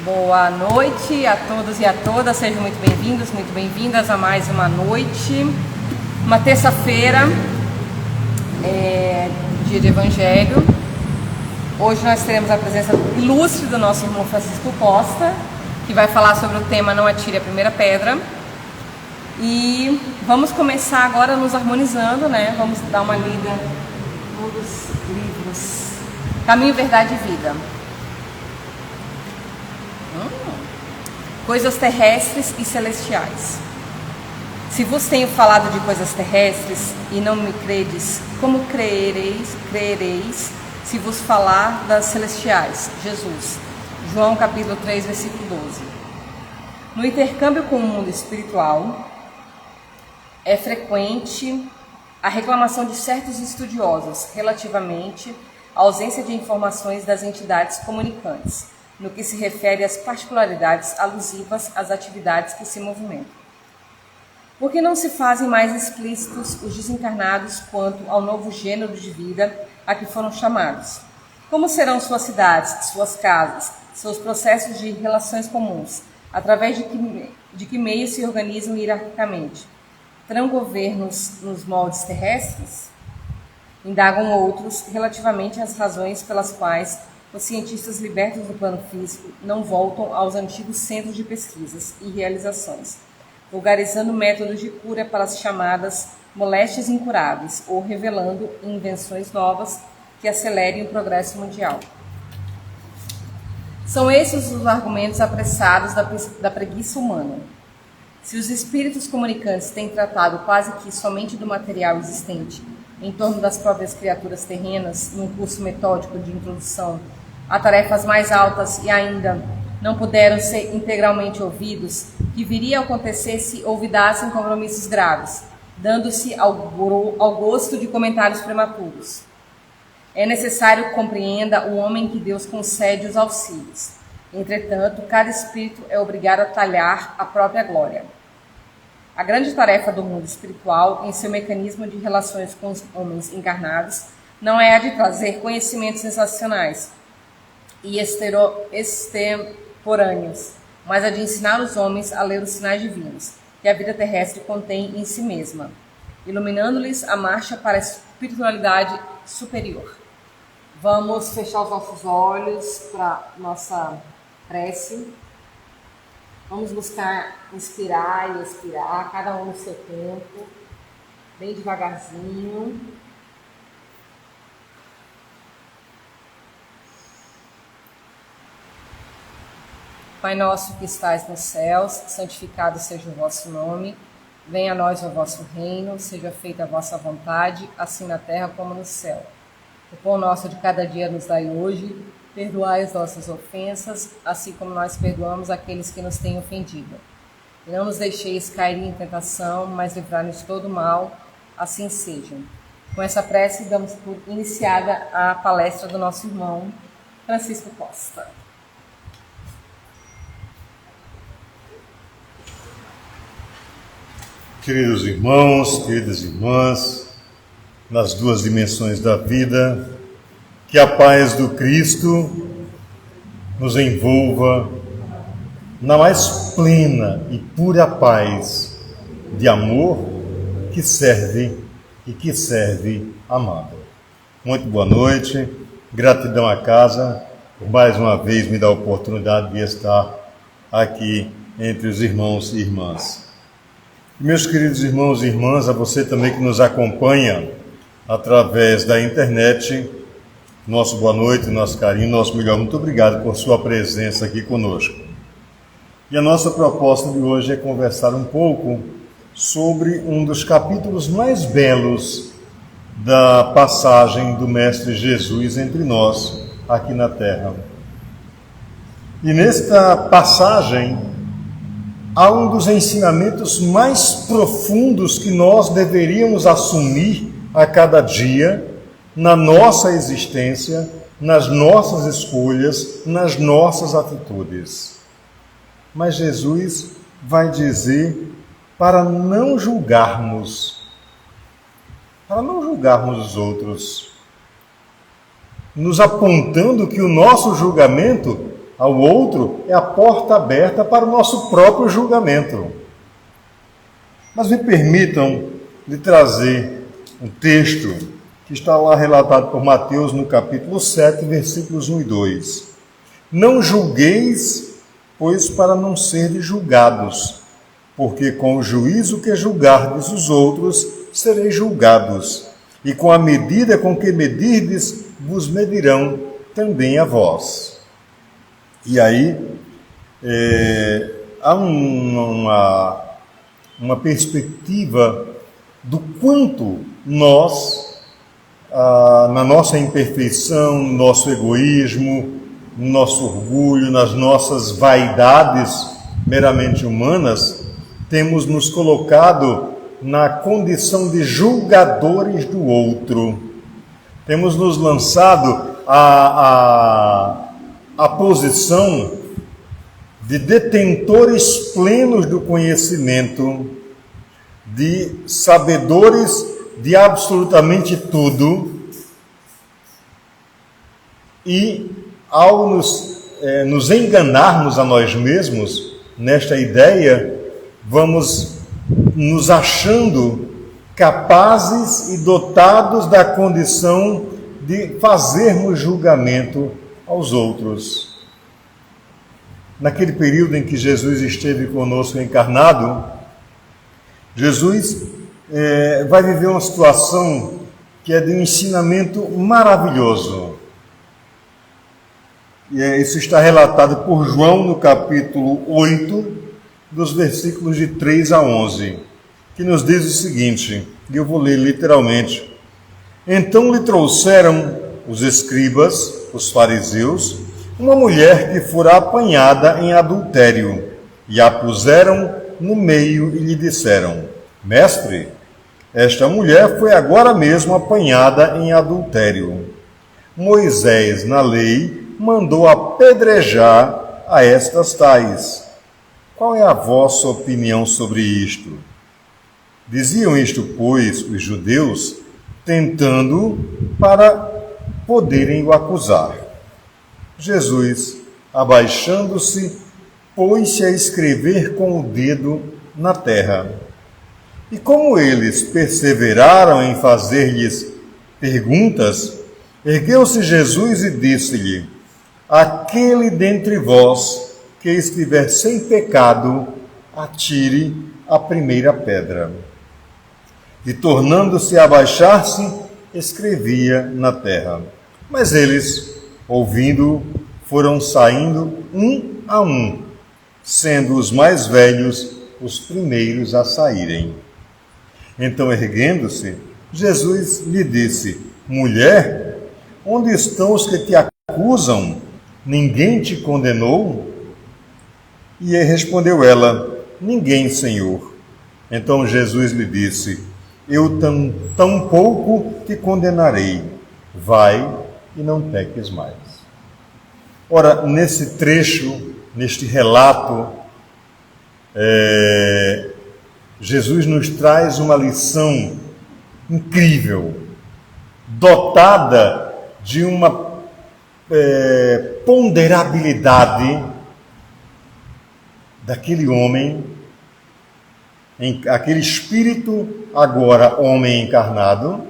Boa noite a todos e a todas, sejam muito bem-vindos, muito bem-vindas a mais uma noite, uma terça-feira, dia de Evangelho. Hoje nós teremos a presença ilustre do nosso irmão Francisco Costa, que vai falar sobre o tema Não Atire a Primeira Pedra. E vamos começar agora nos harmonizando, né? Vamos dar uma lida num dos livros Caminho, Verdade e Vida. Coisas terrestres e celestiais. Se vos tenho falado de coisas terrestres e não me credes, como creereis se vos falar das celestiais? Jesus. João capítulo 3, versículo 12. No intercâmbio com o mundo espiritual, é frequente a reclamação de certos estudiosos relativamente à ausência de informações das entidades comunicantes, no que se refere às particularidades alusivas às atividades que se movimentam. Por que não se fazem mais explícitos os desencarnados quanto ao novo gênero de vida a que foram chamados? Como serão suas cidades, suas casas, seus processos de relações comuns? Através de que meios se organizam hierarquicamente? Terão governos nos moldes terrestres? Indagam outros relativamente às razões pelas quais os cientistas libertos do plano físico não voltam aos antigos centros de pesquisas e realizações, vulgarizando métodos de cura para as chamadas moléstias incuráveis ou revelando invenções novas que acelerem o progresso mundial. São esses os argumentos apressados da preguiça humana. Se os espíritos comunicantes têm tratado quase que somente do material existente em torno das próprias criaturas terrenas, num curso metódico de introdução a tarefas mais altas e ainda não puderam ser integralmente ouvidos, que viria a acontecer se olvidassem compromissos graves, dando-se ao gosto de comentários prematuros. É necessário que compreenda o homem que Deus concede os auxílios. Entretanto, cada espírito é obrigado a talhar a própria glória. A grande tarefa do mundo espiritual, em seu mecanismo de relações com os homens encarnados, não é a de trazer conhecimentos sensacionais e extemporâneos, mas a de ensinar os homens a ler os sinais divinos que a vida terrestre contém em si mesma, iluminando-lhes a marcha para a espiritualidade superior. Vamos fechar os nossos olhos para nossa prece. Vamos buscar inspirar e expirar, cada um no seu tempo, bem devagarzinho. Pai nosso que estais nos céus, santificado seja o vosso nome. Venha a nós o vosso reino, seja feita a vossa vontade, assim na terra como no céu. O pão nosso de cada dia nos dai hoje. Perdoai as nossas ofensas, assim como nós perdoamos aqueles que nos têm ofendido. E não nos deixeis cair em tentação, mas livrai-nos de todo mal, assim seja. Com essa prece, damos por iniciada a palestra do nosso irmão Francisco Costa. Queridos irmãos, queridas irmãs, nas duas dimensões da vida, que a paz do Cristo nos envolva na mais plena e pura paz de amor que serve amado. Muito boa noite, gratidão à casa por mais uma vez me dar a oportunidade de estar aqui entre os irmãos e irmãs. Meus queridos irmãos e irmãs, a você também que nos acompanha através da internet, nosso boa noite, nosso carinho, nosso melhor, muito obrigado por sua presença aqui conosco. E a nossa proposta de hoje é conversar um pouco sobre um dos capítulos mais belos da passagem do Mestre Jesus entre nós, aqui na Terra. E nesta passagem, há um dos ensinamentos mais profundos que nós deveríamos assumir a cada dia, na nossa existência, nas nossas escolhas, nas nossas atitudes. Mas Jesus vai dizer para não julgarmos os outros, nos apontando que o nosso julgamento ao outro é a porta aberta para o nosso próprio julgamento. Mas me permitam lhe trazer um texto que está lá relatado por Mateus no capítulo 7, versículos 1 e 2. Não julgueis, pois para não serdes julgados, porque com o juízo que julgardes os outros, sereis julgados, e com a medida com que medirdes, vos medirão também a vós. E aí, há uma perspectiva do quanto nós, na nossa imperfeição, no nosso egoísmo, no nosso orgulho, nas nossas vaidades meramente humanas, temos nos colocado na condição de julgadores do outro. Temos nos lançado à posição de detentores plenos do conhecimento, de sabedores de absolutamente tudo, e ao nos enganarmos a nós mesmos nesta ideia, vamos nos achando capazes e dotados da condição de fazermos julgamento aos outros. Naquele período em que Jesus esteve conosco encarnado, Jesus vai viver uma situação que é de um ensinamento maravilhoso. E isso está relatado por João no capítulo 8, dos versículos de 3 a 11, que nos diz o seguinte, e eu vou ler literalmente. Então lhe trouxeram os escribas, os fariseus, uma mulher que fora apanhada em adultério, e a puseram no meio e lhe disseram: Mestre, esta mulher foi agora mesmo apanhada em adultério. Moisés, na lei, mandou apedrejar a estas tais. Qual é a vossa opinião sobre isto? Diziam isto, pois, os judeus, tentando para poderem o acusar. Jesus, abaixando-se, pôs-se a escrever com o dedo na terra. E como eles perseveraram em fazer-lhes perguntas, ergueu-se Jesus e disse-lhe: Aquele dentre vós que estiver sem pecado, atire a primeira pedra. E tornando-se a abaixar-se, escrevia na terra. Mas eles, ouvindo, foram saindo um a um, sendo os mais velhos os primeiros a saírem. Então, erguendo-se, Jesus lhe disse: Mulher, onde estão os que te acusam? Ninguém te condenou? E respondeu ela: Ninguém, Senhor. Então Jesus lhe disse: Eu tampouco te condenarei. Vai e não peques mais. Ora, nesse trecho, neste relato, Jesus nos traz uma lição incrível, dotada de uma ponderabilidade daquele homem, aquele espírito, agora homem encarnado,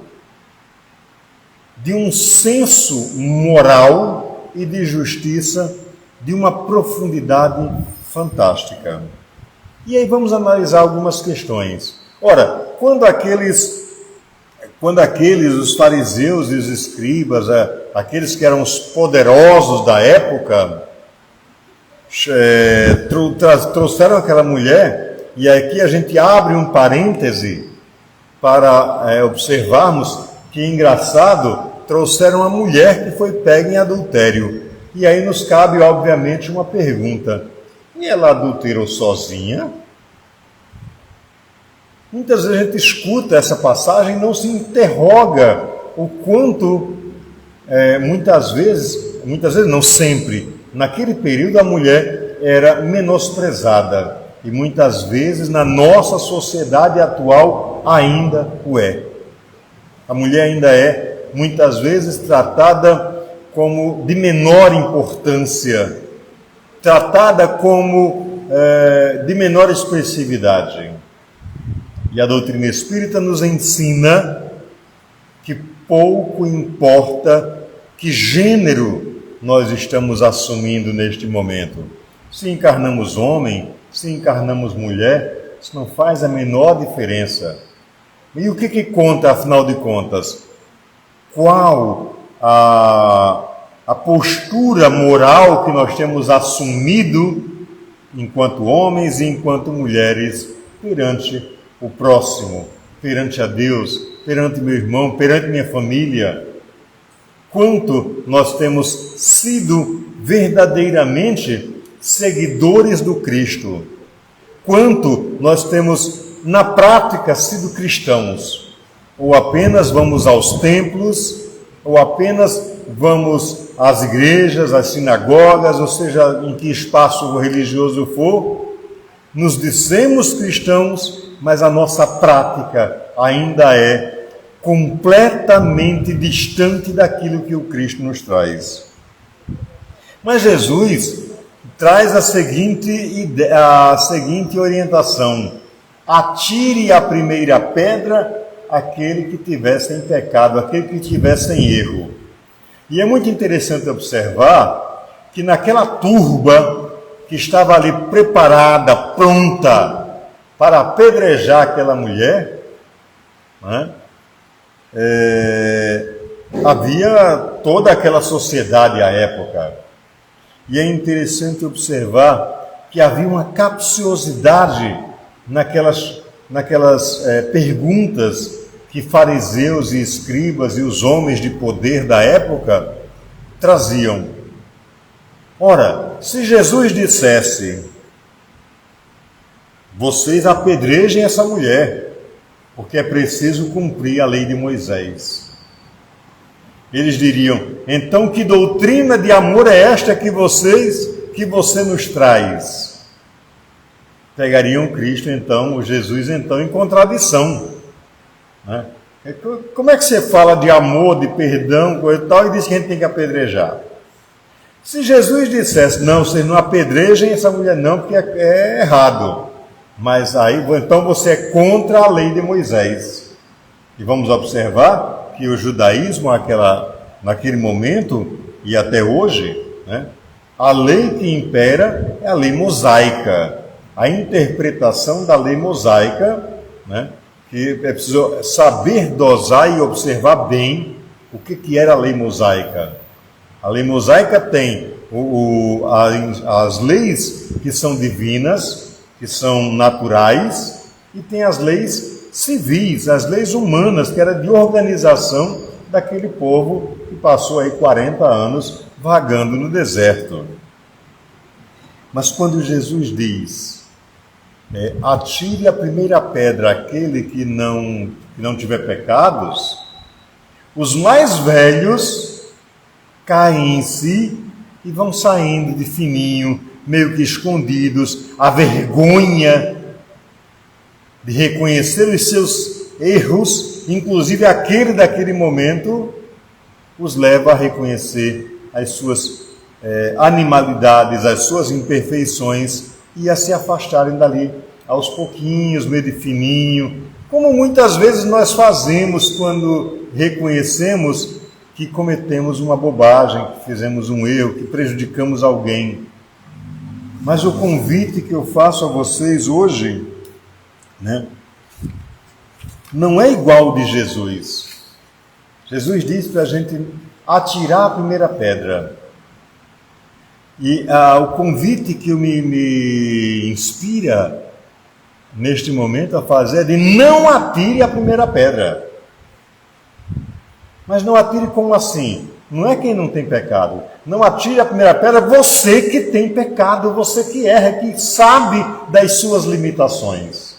de um senso moral e de justiça de uma profundidade fantástica. E aí vamos analisar algumas questões. Ora, quando os fariseus e os escribas, aqueles que eram os poderosos da época, trouxeram aquela mulher, e aqui a gente abre um parêntese para observarmos que, engraçado, trouxeram a mulher que foi pega em adultério. E aí nos cabe, obviamente, uma pergunta: e ela adulterou sozinha? Muitas vezes a gente escuta essa passagem e não se interroga o quanto, muitas vezes não sempre, naquele período a mulher era menosprezada. E muitas vezes na nossa sociedade atual ainda o é. A mulher ainda é, muitas vezes, tratada como de menor importância tratada como de menor expressividade. E a doutrina espírita nos ensina que pouco importa que gênero nós estamos assumindo neste momento. Se encarnamos homem, se encarnamos mulher, isso não faz a menor diferença. E o que conta, afinal de contas? Qual a postura moral que nós temos assumido enquanto homens e enquanto mulheres perante o próximo, perante a Deus, perante meu irmão, perante minha família? Quanto nós temos sido verdadeiramente seguidores do Cristo? Quanto nós temos, na prática, sido cristãos? Ou apenas vamos aos templos, ou apenas vamos às igrejas, às sinagogas, ou seja, em que espaço religioso for, nos dizemos cristãos, mas a nossa prática ainda é completamente distante daquilo que o Cristo nos traz. Mas Jesus traz a seguinte orientação: atire a primeira pedra aquele que tivesse em pecado, aquele que tivesse em erro. E é muito interessante observar que naquela turba que estava ali preparada, pronta para apedrejar aquela mulher, né, havia toda aquela sociedade à época. E é interessante observar que havia uma capciosidade naquelas perguntas que fariseus e escribas e os homens de poder da época traziam. Ora, se Jesus dissesse: vocês apedrejem essa mulher, porque é preciso cumprir a lei de Moisés. Eles diriam: então que doutrina de amor é esta que você nos traz? Pegariam Cristo, então, o Jesus, então, em contradição, né? Como é que você fala de amor, de perdão, coisa e tal, e diz que a gente tem que apedrejar? Se Jesus dissesse: não, vocês não apedrejem essa mulher não, porque é errado, mas aí, então você é contra a lei de Moisés. E vamos observar que o judaísmo, naquele momento e até hoje, né, a lei que impera é a lei mosaica, a interpretação da lei mosaica, né, que é preciso saber dosar e observar bem o que era a lei mosaica. A lei mosaica tem as leis que são divinas, que são naturais, e tem as leis civis, as leis humanas, que era de organização daquele povo que passou aí 40 anos vagando no deserto. Mas quando Jesus diz: atire a primeira pedra aquele que não tiver pecados, os mais velhos caem em si e vão saindo de fininho, meio que escondidos. A vergonha de reconhecer os seus erros, inclusive aquele daquele momento, os leva a reconhecer as suas animalidades, as suas imperfeições, e a se afastarem dali aos pouquinhos, meio de fininho, como muitas vezes nós fazemos quando reconhecemos que cometemos uma bobagem, que fizemos um erro, que prejudicamos alguém. Mas o convite que eu faço a vocês hoje, né, não é igual ao de Jesus. Jesus disse para a gente atirar a primeira pedra. E o convite que me inspira neste momento a fazer é de não atire a primeira pedra. Mas não atire como assim? Não é quem não tem pecado. Não atire a primeira pedra você que tem pecado, você que erra, que sabe das suas limitações.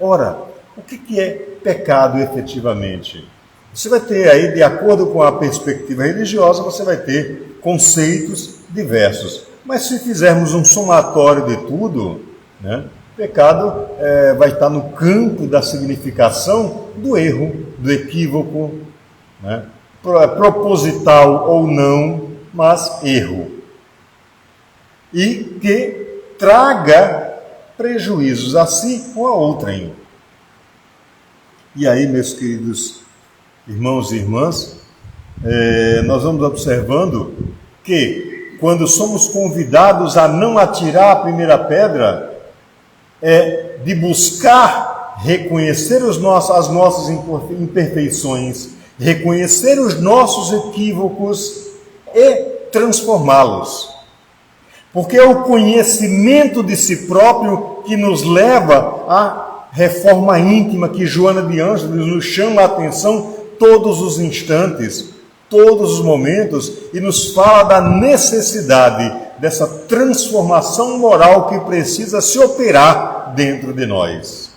Ora, o que é pecado efetivamente? Você vai ter aí, de acordo com a perspectiva religiosa, você vai ter conceitos diversos. Mas se fizermos um somatório de tudo, né, pecado vai estar no campo da significação do erro, do equívoco, né, proposital ou não, mas erro. e que traga prejuízos a si ou a outrem. E aí, meus queridos irmãos e irmãs, nós vamos observando que quando somos convidados a não atirar a primeira pedra, de buscar reconhecer as nossas imperfeições, reconhecer os nossos equívocos e transformá-los. Porque é o conhecimento de si próprio que nos leva à reforma íntima que Joana de Ângeles nos chama a atenção todos os instantes, todos os momentos, e nos fala da necessidade dessa transformação moral que precisa se operar dentro de nós.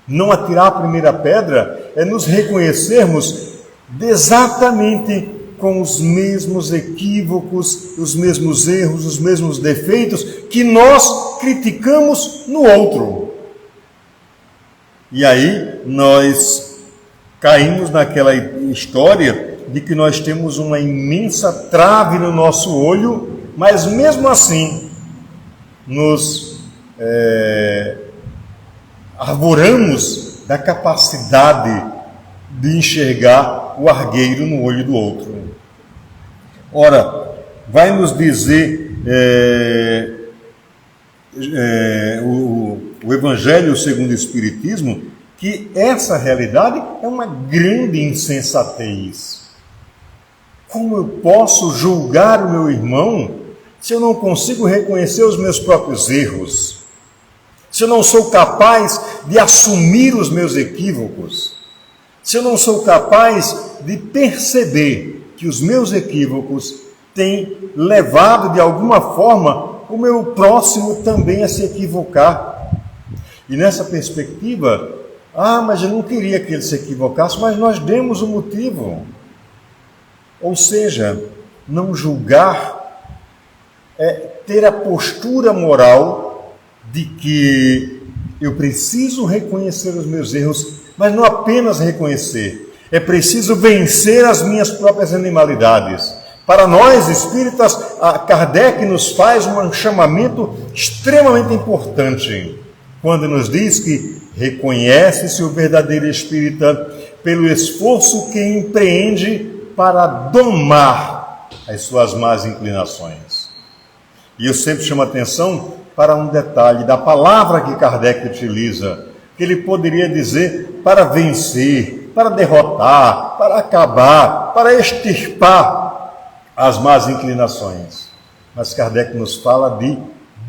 Não atirar a primeira pedra é nos reconhecermos exatamente com os mesmos equívocos, os mesmos erros, os mesmos defeitos que nós criticamos no outro. E aí nós caímos naquela história de que nós temos uma imensa trave no nosso olho, mas mesmo assim nos arvoramos da capacidade de enxergar o argueiro no olho do outro. Ora, vai nos dizer o Evangelho segundo o Espiritismo que essa realidade é uma grande insensatez. Como eu posso julgar o meu irmão se eu não consigo reconhecer os meus próprios erros? Se eu não sou capaz de assumir os meus equívocos? Se eu não sou capaz de perceber que os meus equívocos têm levado de alguma forma o meu próximo também a se equivocar? E nessa perspectiva, mas eu não queria que ele se equivocasse, mas nós demos o motivo. Ou seja, não julgar é ter a postura moral de que eu preciso reconhecer os meus erros, mas não apenas reconhecer, é preciso vencer as minhas próprias animalidades. Para nós espíritas, Kardec nos faz um chamamento extremamente importante, quando nos diz que reconhece-se o verdadeiro espírita pelo esforço que empreende para domar as suas más inclinações. E eu sempre chamo a atenção para um detalhe da palavra que Kardec utiliza, que ele poderia dizer para vencer, para derrotar, para acabar, para extirpar as más inclinações. Mas Kardec nos fala de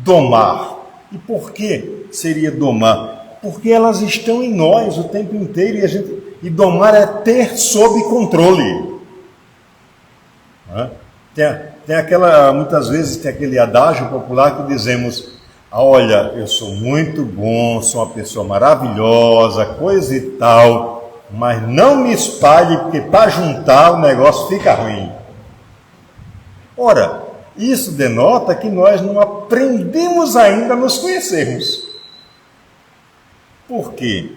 domar. E por que seria domar? Porque elas estão em nós o tempo inteiro e domar é ter sob controle. Tem aquela, muitas vezes tem aquele adágio popular que dizemos: olha, eu sou muito bom, sou uma pessoa maravilhosa, coisa e tal, mas não me espalhe, porque para juntar o negócio fica ruim. Ora, isso denota que nós não aprendemos ainda a nos conhecermos. Por quê?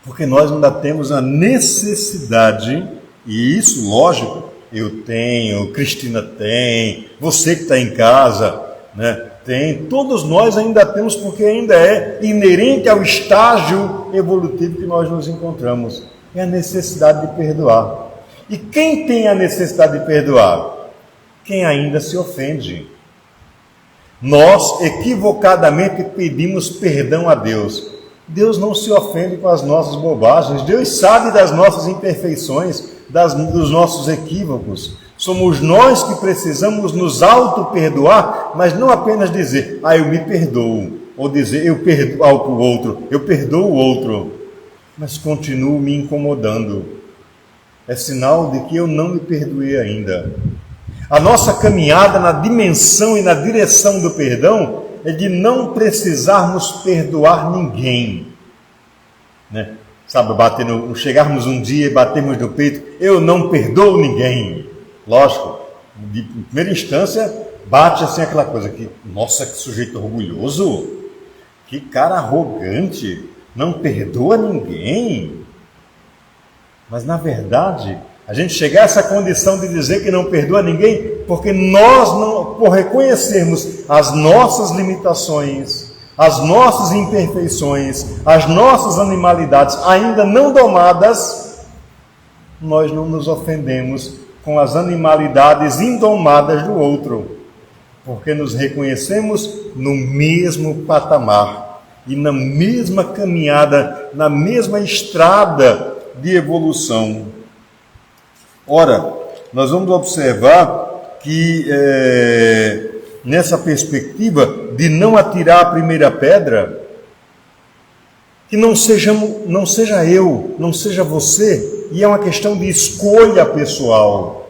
Porque nós ainda temos a necessidade, e isso, lógico, eu tenho, Cristina tem, você que está em casa, né, tem, todos nós ainda temos, porque ainda é inerente ao estágio evolutivo que nós nos encontramos, é a necessidade de perdoar. E quem tem a necessidade de perdoar? Quem ainda se ofende. Nós equivocadamente pedimos perdão a Deus. Deus não se ofende com as nossas bobagens, Deus sabe das nossas imperfeições, dos nossos equívocos. Somos nós que precisamos nos auto-perdoar, mas não apenas dizer, eu me perdoo, ou dizer, eu perdoo ao outro, eu perdoo o outro, mas continuo me incomodando. É sinal de que eu não me perdoei ainda. A nossa caminhada na dimensão e na direção do perdão é de não precisarmos perdoar ninguém, né? Sabe, chegarmos um dia e batermos no peito, eu não perdoo ninguém. Lógico, de primeira instância, bate assim aquela coisa que, nossa, que sujeito orgulhoso, que cara arrogante, não perdoa ninguém. Mas, na verdade, A gente chegar a essa condição de dizer que não perdoa ninguém, porque nós, não, por reconhecermos as nossas limitações, as nossas imperfeições, as nossas animalidades ainda não domadas, nós não nos ofendemos com as animalidades indomadas do outro, porque nos reconhecemos no mesmo patamar e na mesma caminhada, na mesma estrada de evolução. Ora, nós vamos observar que nessa perspectiva de não atirar a primeira pedra, que não seja eu, não seja você, e é uma questão de escolha pessoal,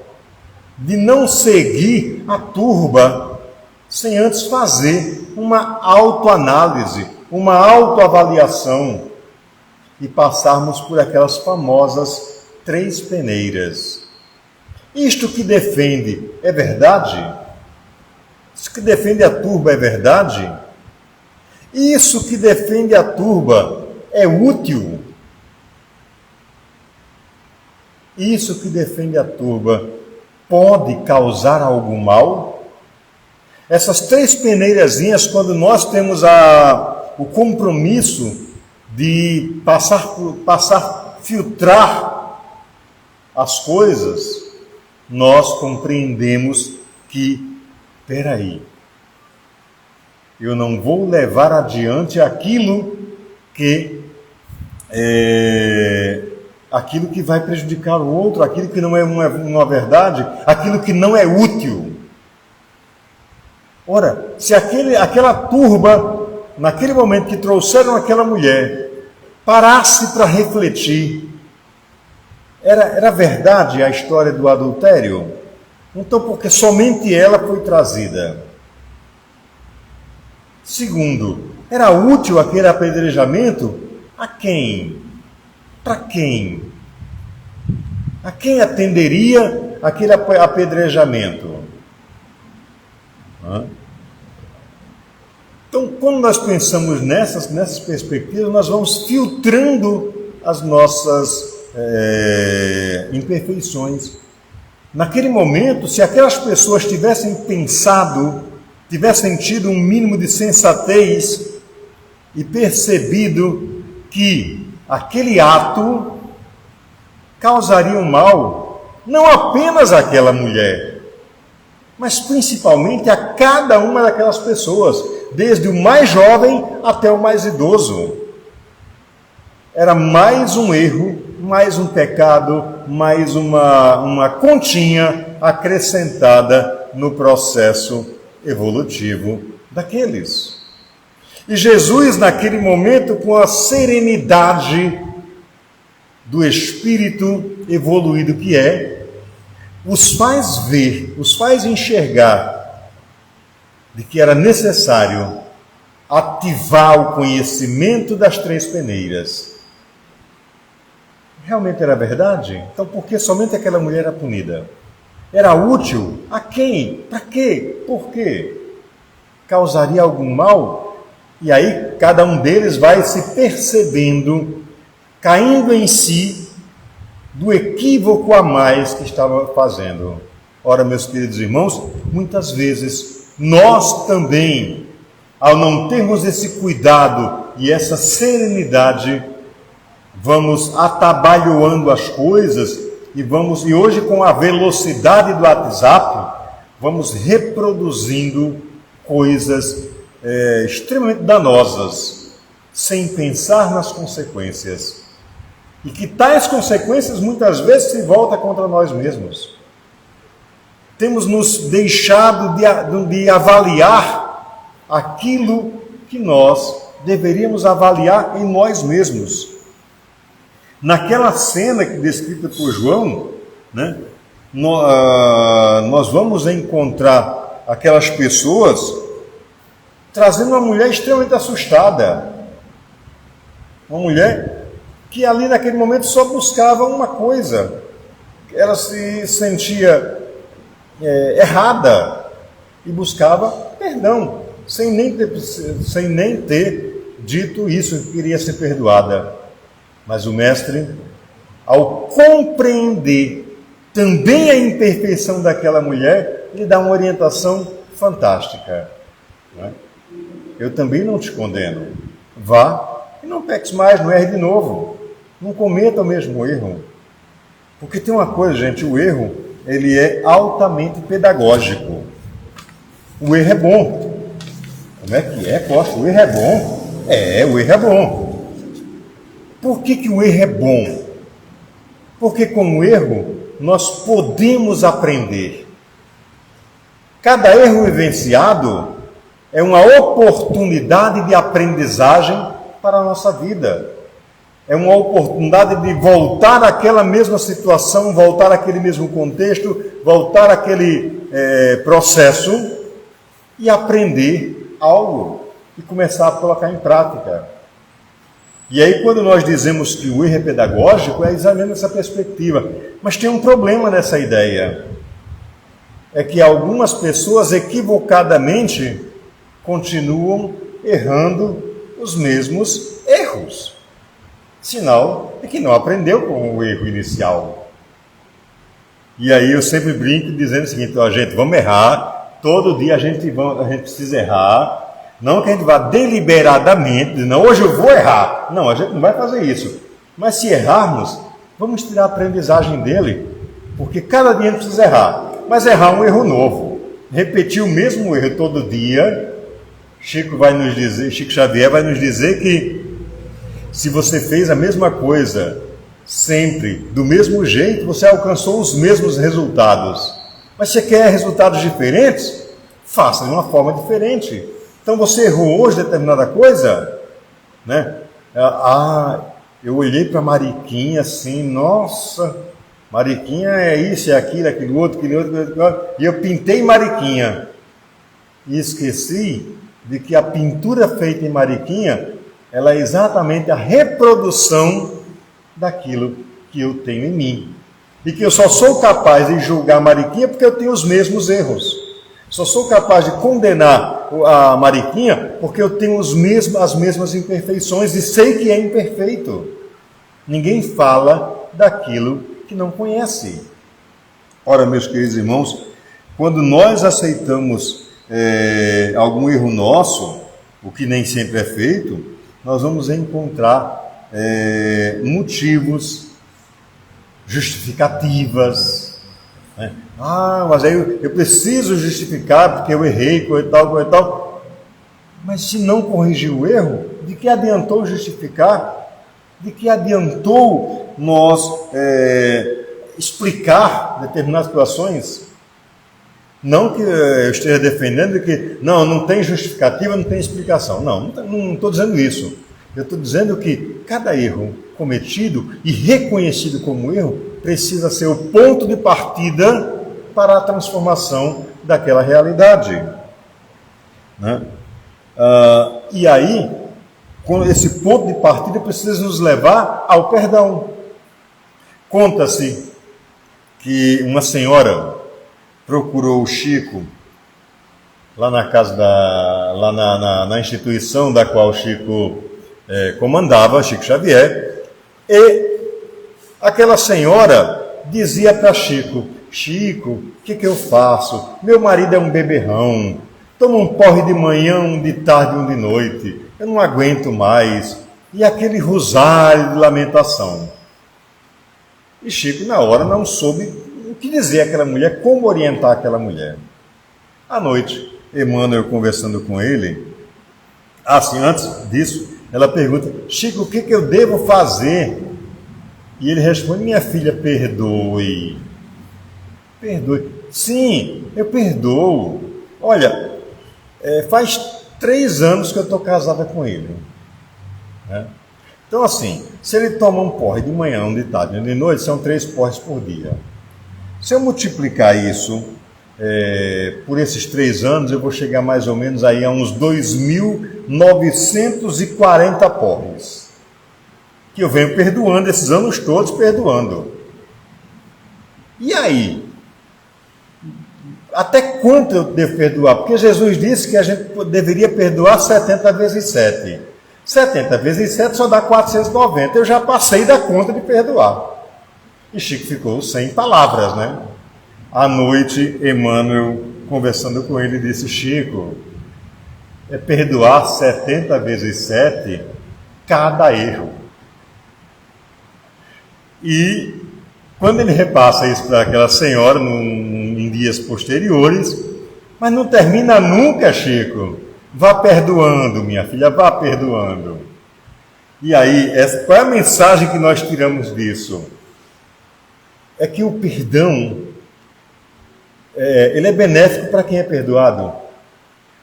de não seguir a turba sem antes fazer uma autoanálise, uma autoavaliação e passarmos por aquelas famosas 3 peneiras. Isto que defende é verdade? Isso que defende a turba é verdade? Isso que defende a turba é útil? Isso que defende a turba pode causar algum mal? Essas 3 peneirazinhas, quando nós temos o compromisso de filtrar as coisas, nós compreendemos que, peraí, eu não vou levar adiante aquilo que vai prejudicar o outro, aquilo que não é uma verdade, aquilo que não é útil. Ora, se aquela turba, naquele momento que trouxeram aquela mulher, parasse para refletir, era verdade a história do adultério? Então, porque somente ela foi trazida. Segundo, era útil aquele apedrejamento? A quem? Para quem? A quem atenderia aquele apedrejamento? Então, quando nós pensamos nessas perspectivas, nós vamos filtrando as nossas imperfeições. Naquele momento, se aquelas pessoas tivessem pensado, tivessem tido um mínimo de sensatez e percebido que aquele ato causaria um mal, não apenas àquela mulher, mas principalmente a cada uma daquelas pessoas, desde o mais jovem até o mais idoso. Era mais um erro, mais um pecado, mais uma continha acrescentada no processo evolutivo daqueles. E Jesus, naquele momento, com a serenidade do espírito evoluído que é, os faz ver, os faz enxergar de que era necessário ativar o conhecimento das 3 peneiras. Realmente era verdade? Então, por que somente aquela mulher era punida? Era útil? A quem? Para quê? Por quê? Causaria algum mal? E aí, cada um deles vai se percebendo, caindo em si, do equívoco a mais que estava fazendo. Ora, meus queridos irmãos, muitas vezes, nós também, ao não termos esse cuidado e essa serenidade, vamos atabalhoando as coisas e hoje, com a velocidade do WhatsApp, vamos reproduzindo coisas extremamente danosas, sem pensar nas consequências. E que tais consequências muitas vezes se voltam contra nós mesmos. Temos nos deixado de avaliar aquilo que nós deveríamos avaliar em nós mesmos. Naquela cena descrita por João, né, nós vamos encontrar aquelas pessoas trazendo uma mulher extremamente assustada. Uma mulher que ali naquele momento só buscava uma coisa. Ela se sentia errada e buscava perdão, sem nem ter dito isso, que queria ser perdoada. Mas o mestre, ao compreender também a imperfeição daquela mulher lhe dá uma orientação fantástica. Não é? Eu também não te condeno. Vá e não peques mais, não erre de novo. Não cometa o mesmo erro. Porque tem uma coisa, gente, o erro, ele é altamente pedagógico. O erro é bom. Como é que é, Costa? O erro é bom? O erro é bom. Por que o erro é bom? Porque com o erro nós podemos aprender. Cada erro vivenciado é uma oportunidade de aprendizagem para a nossa vida. É uma oportunidade de voltar àquela mesma situação, voltar àquele mesmo contexto, voltar àquele processo e aprender algo e começar a colocar em prática. E aí, quando nós dizemos que o erro é pedagógico, é exatamente essa perspectiva. Mas tem um problema nessa ideia. É que algumas pessoas equivocadamente continuam errando os mesmos erros. Sinal de que não aprendeu com o erro inicial. E aí eu sempre brinco dizendo o seguinte: ó, gente, vamos errar. Todo dia a gente precisa errar. Não que a gente vá deliberadamente, não, hoje eu vou errar. Não, a gente não vai fazer isso. Mas se errarmos, vamos tirar a aprendizagem dele. Porque cada dia a gente precisa errar. Mas errar um erro novo. Repetir o mesmo erro todo dia. Chico Xavier vai nos dizer que se você fez a mesma coisa sempre, do mesmo jeito, você alcançou os mesmos resultados. Mas você quer resultados diferentes? Faça de uma forma diferente. Então você errou hoje determinada coisa, né? Eu olhei para Mariquinha assim, nossa, Mariquinha é isso, é aquilo outro, e eu pintei Mariquinha. E esqueci de que a pintura feita em Mariquinha, ela é exatamente a reprodução daquilo que eu tenho em mim. E que eu só sou capaz de julgar Mariquinha porque eu tenho os mesmos erros. Só sou capaz de condenar a Mariquinha porque eu tenho as mesmas imperfeições e sei que é imperfeito. Ninguém fala daquilo que não conhece. Ora, meus queridos irmãos, quando nós aceitamos algum erro nosso, o que nem sempre é feito, nós vamos encontrar motivos, justificativas. Né? Mas aí eu preciso justificar porque eu errei, coisa e tal. Mas se não corrigir o erro, de que adiantou justificar? De que adiantou nós explicar determinadas situações? Não que eu esteja defendendo que não tem justificativa, não tem explicação. Não estou dizendo isso. Eu estou dizendo que cada erro cometido e reconhecido como erro precisa ser o ponto de partida para a transformação daquela realidade. Né? E aí, esse ponto de partida precisa nos levar ao perdão. Conta-se que uma senhora procurou o Chico lá na casa na instituição da qual o Chico comandava, Chico Xavier, e aquela senhora dizia para Chico: Chico, o que eu faço? Meu marido é um beberrão, toma um porre de manhã, um de tarde, um de noite, eu não aguento mais. E aquele rosário de lamentação. E Chico, na hora, não soube o que dizer àquela mulher, como orientar aquela mulher. À noite, Emmanuel conversando com ele, assim, antes disso, ela pergunta: Chico, o que eu devo fazer? E ele responde: minha filha, perdoe. Perdoe. Sim, eu perdoo. Olha, faz 3 anos que eu estou casada com ele. Né? Então, assim, se ele toma um porre de manhã, um de tarde, um de noite, são 3 porres por dia. Se eu multiplicar isso por esses 3 anos, eu vou chegar mais ou menos aí a uns 2.940 porres. Que eu venho perdoando esses anos todos, perdoando. E aí? Até quanto eu devo perdoar? Porque Jesus disse que a gente deveria perdoar 70 vezes 7. 70 vezes 7 só dá 490. Eu já passei da conta de perdoar. E Chico ficou sem palavras, né? À noite, Emmanuel, conversando com ele, disse: Chico, é perdoar 70 vezes 7 cada erro. E quando ele repassa isso para aquela senhora em dias posteriores, mas não termina nunca, Chico. Vá perdoando, minha filha, vá perdoando. E aí, qual é a mensagem que nós tiramos disso? É que o perdão, ele é benéfico para quem é perdoado,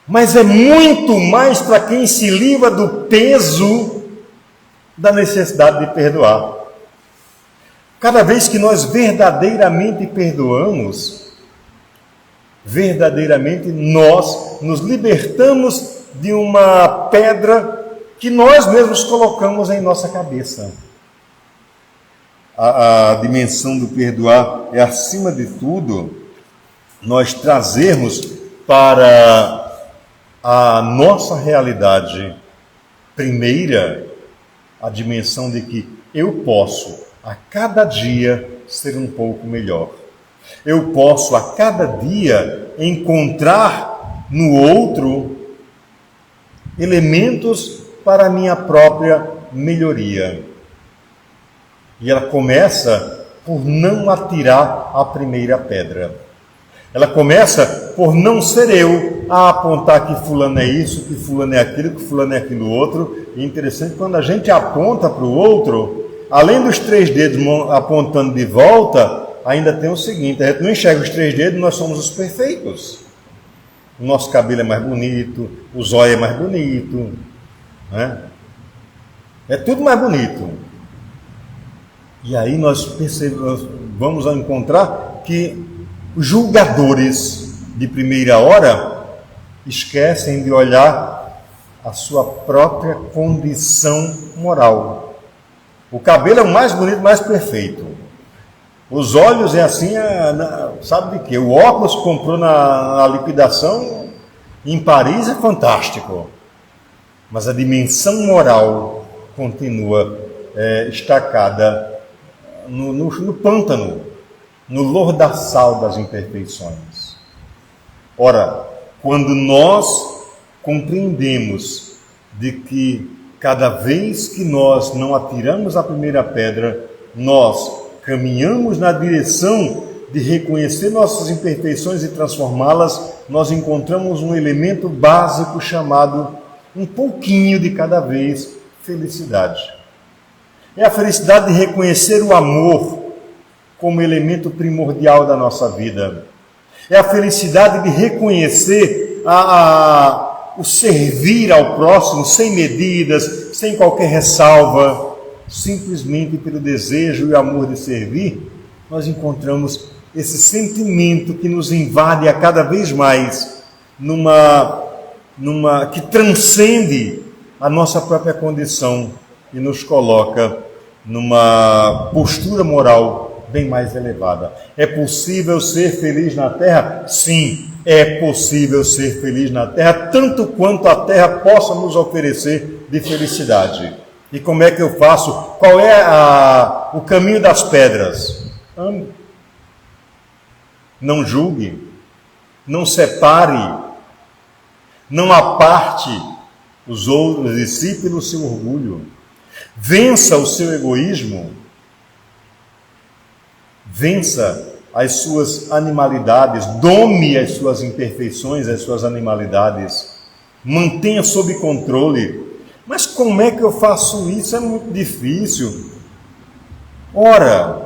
mas é muito mais para quem se livra do peso da necessidade de perdoar. Cada vez que nós verdadeiramente perdoamos, verdadeiramente nós nos libertamos de uma pedra que nós mesmos colocamos em nossa cabeça. A dimensão do perdoar é, acima de tudo, nós trazermos para a nossa realidade primeira a dimensão de que eu posso a cada dia ser um pouco melhor. Eu posso a cada dia encontrar no outro elementos para a minha própria melhoria. E ela começa por não atirar a primeira pedra. Ela começa por não ser eu a apontar que fulano é isso, que fulano é aquilo, que fulano é aquilo outro. E é interessante, quando a gente aponta para o outro, além dos 3 dedos apontando de volta, ainda tem o seguinte: a gente não enxerga os 3 dedos, nós somos os perfeitos. O nosso cabelo é mais bonito, o zóio é mais bonito, né? É tudo mais bonito. E aí nós vamos encontrar que os julgadores de primeira hora esquecem de olhar a sua própria condição moral. O cabelo é o mais bonito, mais perfeito. Os olhos é assim, sabe de quê? O óculos que comprou na liquidação em Paris é fantástico. Mas a dimensão moral continua estacada no pântano, no lordaçal das imperfeições. Ora, quando nós compreendemos de que cada vez que nós não atiramos a primeira pedra, nós caminhamos na direção de reconhecer nossas imperfeições e transformá-las, nós encontramos um elemento básico chamado, um pouquinho de cada vez, felicidade. É a felicidade de reconhecer o amor como elemento primordial da nossa vida. É a felicidade de reconhecer o servir ao próximo sem medidas, sem qualquer ressalva, simplesmente pelo desejo e amor de servir. Nós encontramos esse sentimento que nos invade a cada vez mais, que transcende a nossa própria condição e nos coloca numa postura moral bem mais elevada. É possível ser feliz na Terra? Sim, é possível ser feliz na Terra, tanto quanto a Terra possa nos oferecer de felicidade. E como é que eu faço? Qual é o caminho das pedras? Ame. Não julgue, não separe, não aparte os outros de si pelo seu orgulho. Vença o seu egoísmo, vença as suas animalidades, dome as suas imperfeições, as suas animalidades, mantenha sob controle. Mas como é que eu faço isso? É muito difícil. Ora,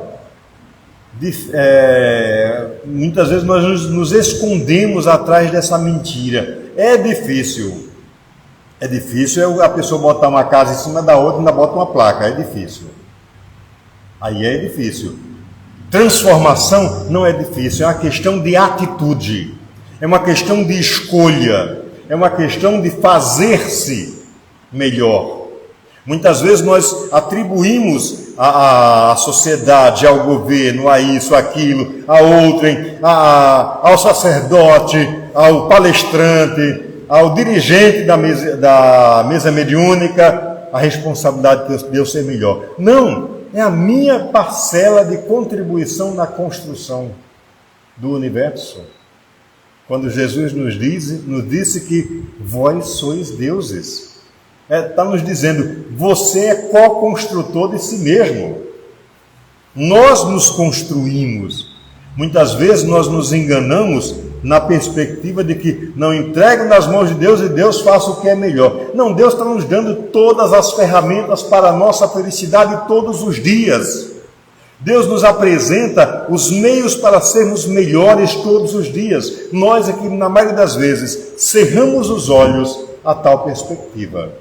muitas vezes nós nos escondemos atrás dessa mentira. É difícil. É difícil a pessoa botar uma casa em cima da outra e ainda bota uma placa. É difícil. Aí é difícil. Transformação não é difícil. É uma questão de atitude. É uma questão de escolha. É uma questão de fazer-se melhor. Muitas vezes nós atribuímos à sociedade, ao governo, a isso, aquilo, a outrem, ao sacerdote, ao palestrante, ao dirigente da mesa mediúnica, a responsabilidade de eu ser melhor. Não, é a minha parcela de contribuição na construção do universo. Quando Jesus nos disse que vós sois deuses. Está nos dizendo, você é co-construtor de si mesmo. Nós nos construímos. Muitas vezes nós nos enganamos na perspectiva de que não entregue nas mãos de Deus e Deus faça o que é melhor. Não, Deus está nos dando todas as ferramentas para a nossa felicidade todos os dias. Deus nos apresenta os meios para sermos melhores todos os dias. Nós aqui, na maioria das vezes, cerramos os olhos a tal perspectiva.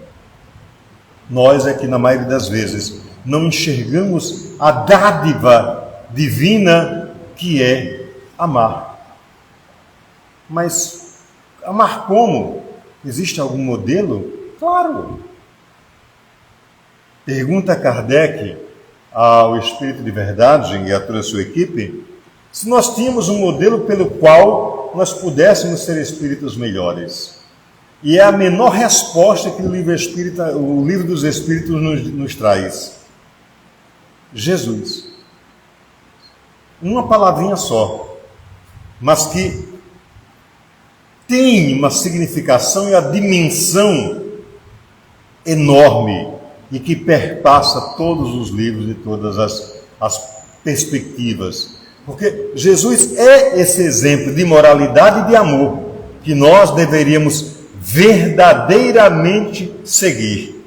Nós aqui, na maioria das vezes, não enxergamos a dádiva divina que é amar. Mas amar como? Existe algum modelo? Claro! Pergunta Kardec ao Espírito de Verdade e a toda a sua equipe, se nós tínhamos um modelo pelo qual nós pudéssemos ser espíritos melhores. E é a menor resposta que o livro dos Espíritos nos traz. Jesus. Uma palavrinha só, mas que tem uma significação e a dimensão enorme e que perpassa todos os livros e todas as perspectivas. Porque Jesus é esse exemplo de moralidade e de amor que nós deveríamos verdadeiramente seguir.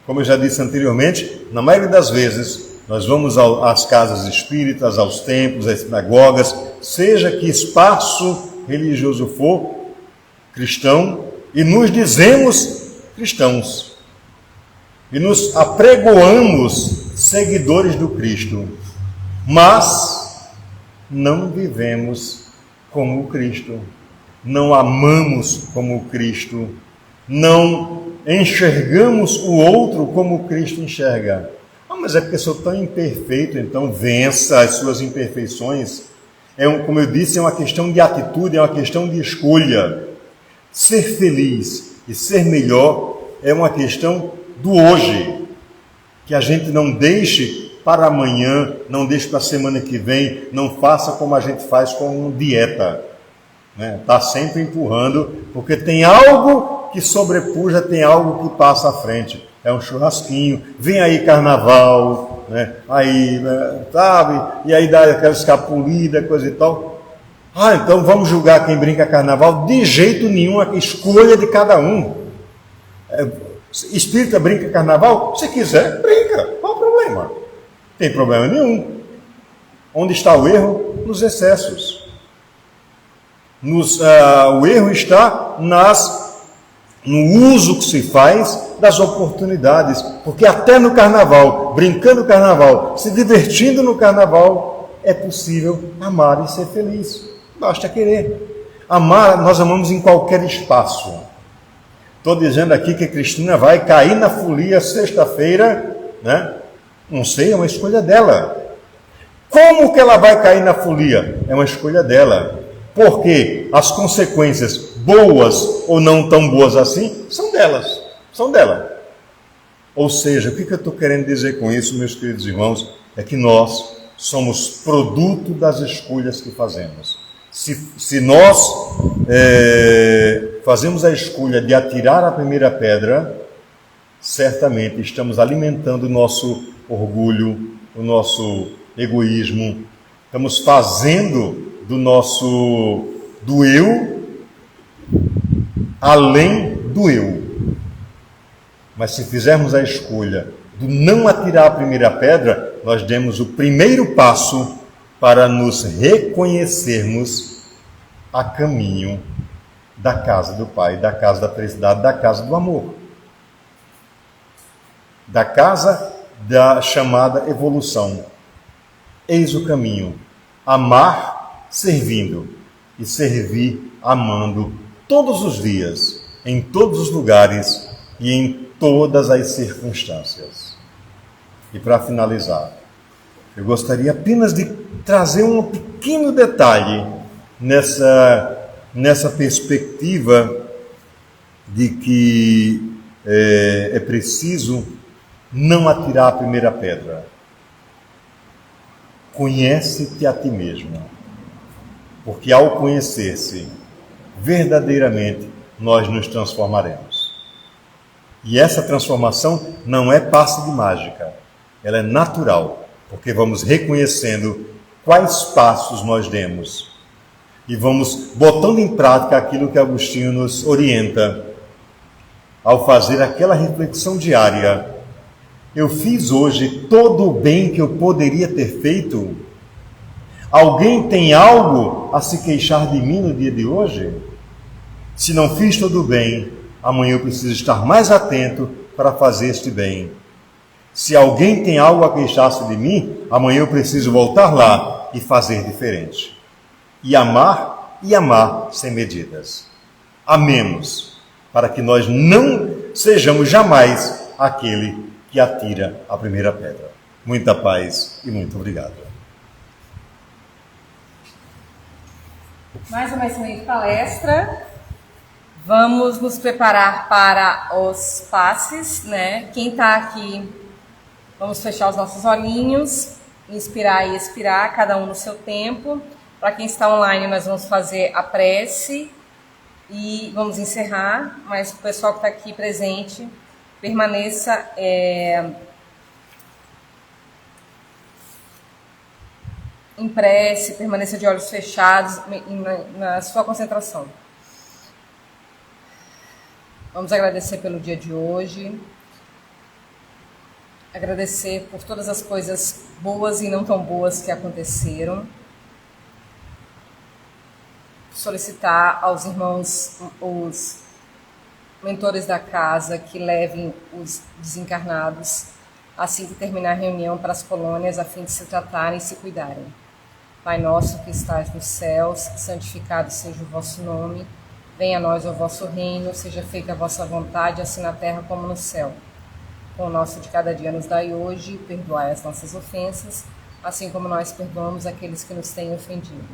Como eu já disse anteriormente, na maioria das vezes nós vamos às casas espíritas, aos templos, às sinagogas, seja que espaço religioso for, cristão, e nos dizemos cristãos. E nos apregoamos seguidores do Cristo, mas não vivemos como o Cristo, não amamos como o Cristo, não enxergamos o outro como o Cristo enxerga. Mas é porque sou tão imperfeito, então vença as suas imperfeições. Como eu disse, é uma questão de atitude, é uma questão de escolha. Ser feliz e ser melhor é uma questão do hoje, que a gente não deixe para amanhã, não deixe para a semana que vem, não faça como a gente faz com dieta, né? Está sempre empurrando, porque tem algo que sobrepuja, tem algo que passa à frente. É um churrasquinho, vem aí carnaval, né? Aí, sabe? E aí dá aquela escapulida, coisa e tal. Então vamos julgar quem brinca carnaval? De jeito nenhum, a escolha de cada um. Espírita brinca carnaval? Se quiser, brinca. Qual o problema? Não tem problema nenhum. Onde está o erro? Nos excessos. O erro está no uso que se faz das oportunidades. Porque até no carnaval, brincando no carnaval, se divertindo no carnaval, é possível amar e ser feliz. Basta querer. Amar, nós amamos em qualquer espaço. Estou dizendo aqui que a Cristina vai cair na folia sexta-feira, né? Não sei, é uma escolha dela. Como que ela vai cair na folia? É uma escolha dela. Porque as consequências, boas ou não tão boas assim, são dela. Ou seja, o que eu estou querendo dizer com isso, meus queridos irmãos, é que nós somos produto das escolhas que fazemos. Se nós fazemos a escolha de atirar a primeira pedra, certamente estamos alimentando o nosso orgulho, o nosso egoísmo, estamos fazendo do eu além do eu. Mas se fizermos a escolha de não atirar a primeira pedra, nós demos o primeiro passo para nos reconhecermos a caminho da casa do Pai, da casa da felicidade, da casa do amor, da casa da chamada evolução. Eis o caminho: amar servindo e servir amando todos os dias, em todos os lugares e em todas as circunstâncias. E para finalizar, eu gostaria apenas de trazer um pequeno detalhe nessa perspectiva de que é preciso não atirar a primeira pedra. Conhece-te a ti mesmo, porque ao conhecer-se, verdadeiramente nós nos transformaremos. E essa transformação não é passe de mágica, ela é natural, porque vamos reconhecendo quais passos nós demos e vamos botando em prática aquilo que Agostinho nos orienta ao fazer aquela reflexão diária. Eu fiz hoje todo o bem que eu poderia ter feito? Alguém tem algo a se queixar de mim no dia de hoje? Se não fiz todo o bem, amanhã eu preciso estar mais atento para fazer este bem. Se alguém tem algo a queixar-se de mim, amanhã eu preciso voltar lá e fazer diferente. E amar sem medidas. Amemos, para que nós não sejamos jamais aquele que atira a primeira pedra. Muita paz e muito obrigado. Mais uma excelente palestra. Vamos nos preparar para os passes, né? Quem está aqui, vamos fechar os nossos olhinhos, inspirar e expirar, cada um no seu tempo. Para quem está online, nós vamos fazer a prece e vamos encerrar, mas o pessoal que está aqui presente, permaneça em prece, permaneça de olhos fechados na sua concentração. Vamos agradecer pelo dia de hoje, agradecer por todas as coisas boas e não tão boas que aconteceram, solicitar aos irmãos, os mentores da casa, que levem os desencarnados assim que terminar a reunião para as colônias, a fim de se tratarem e se cuidarem. Pai nosso que estás nos céus, santificado seja o vosso nome, venha a nós o vosso reino, seja feita a vossa vontade, assim na terra como no céu. O nosso de cada dia nos dai hoje, perdoai as nossas ofensas, assim como nós perdoamos aqueles que nos têm ofendido.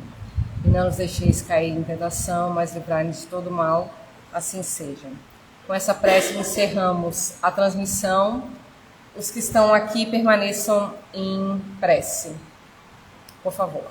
E não nos deixeis cair em tentação, mas livrai-nos de todo mal, assim seja. Com essa prece encerramos a transmissão. Os que estão aqui permaneçam em prece, por favor.